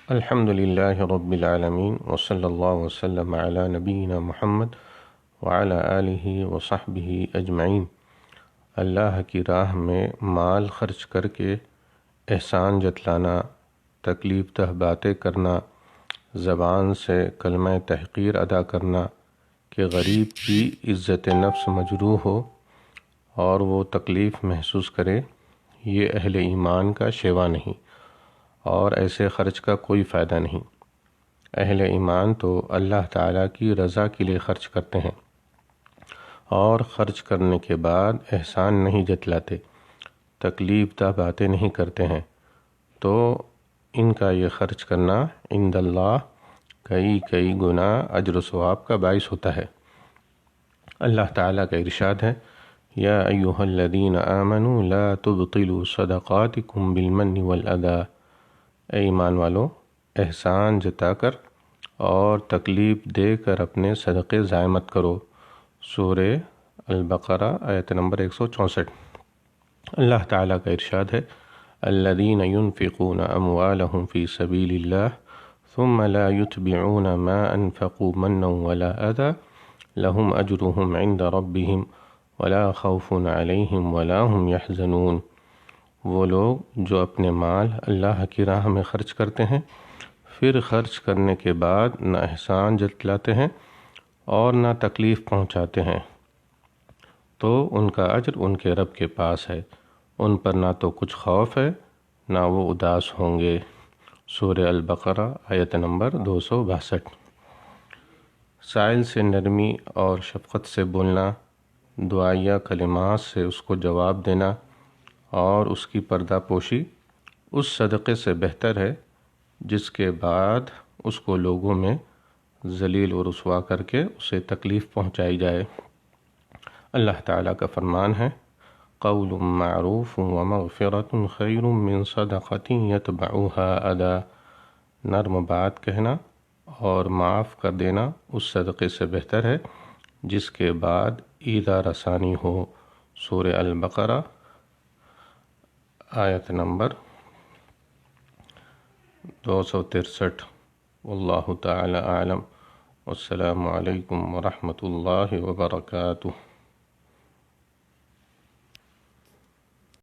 الحمد للہ رب العالمین وصلی اللہ وسلم علی نبینا محمد وعلی آلہ وصحبہ اجمعین۔ اللہ کی راہ میں مال خرچ کر کے احسان جتلانا، تکلیف دہ باتیں کرنا، زبان سے کلمہ تحقیر ادا کرنا کہ غریب کی عزت نفس مجروح ہو اور وہ تکلیف محسوس کرے، یہ اہل ایمان کا شیوا نہیں اور ایسے خرچ کا کوئی فائدہ نہیں۔ اہل ایمان تو اللہ تعالیٰ کی رضا کے لیے خرچ کرتے ہیں اور خرچ کرنے کے بعد احسان نہیں جتلاتے، تکلیف دہ باتیں نہیں کرتے ہیں، تو ان کا یہ خرچ کرنا عند اللہ کئی گنا اجر و ثواب کا باعث ہوتا ہے۔ اللہ تعالیٰ کا ارشاد ہے، یا ایھا الذین آمنوا لا تبطلوا صدقاتکم بالمن والأذی، اے ایمان والو، احسان جتا کر اور تکلیف دے کر اپنے صدقے ضائع مت کرو۔ سورہ البقرہ آیت نمبر 164۔ اللہ تعالیٰ کا ارشاد ہے، الذین ينفقون اموالهم فی سبیل اللہ ثم لا يتبعون ما انفقوا منا ولا اذی لهم اجرهم عند ربهم ولا خوف علیہم ولا هم يحزنون۔ وہ لوگ جو اپنے مال اللہ کی راہ میں خرچ کرتے ہیں، پھر خرچ کرنے کے بعد نہ احسان جتلاتے ہیں اور نہ تکلیف پہنچاتے ہیں، تو ان کا اجر ان کے رب کے پاس ہے، ان پر نہ تو کچھ خوف ہے نہ وہ اداس ہوں گے۔ سورہ البقرہ آیت نمبر 262۔ سائل سے نرمی اور شفقت سے بولنا، دعائیہ کلمات سے اس کو جواب دینا اور اس کی پردہ پوشی اس صدقے سے بہتر ہے جس کے بعد اس کو لوگوں میں ذلیل و رسوا کر کے اسے تکلیف پہنچائی جائے۔ اللہ تعالیٰ کا فرمان ہے، قول معروف ومغفرۃ خیر من صدقۃ یتبعها اذی، نرم بات کہنا اور معاف کر دینا اس صدقے سے بہتر ہے جس کے بعد ایذا رسانی ہو۔ سورہ البقرہ آیت نمبر 263۔ واللہ تعالی اعلم، والسلام علیکم ورحمۃ اللہ وبرکاتہ۔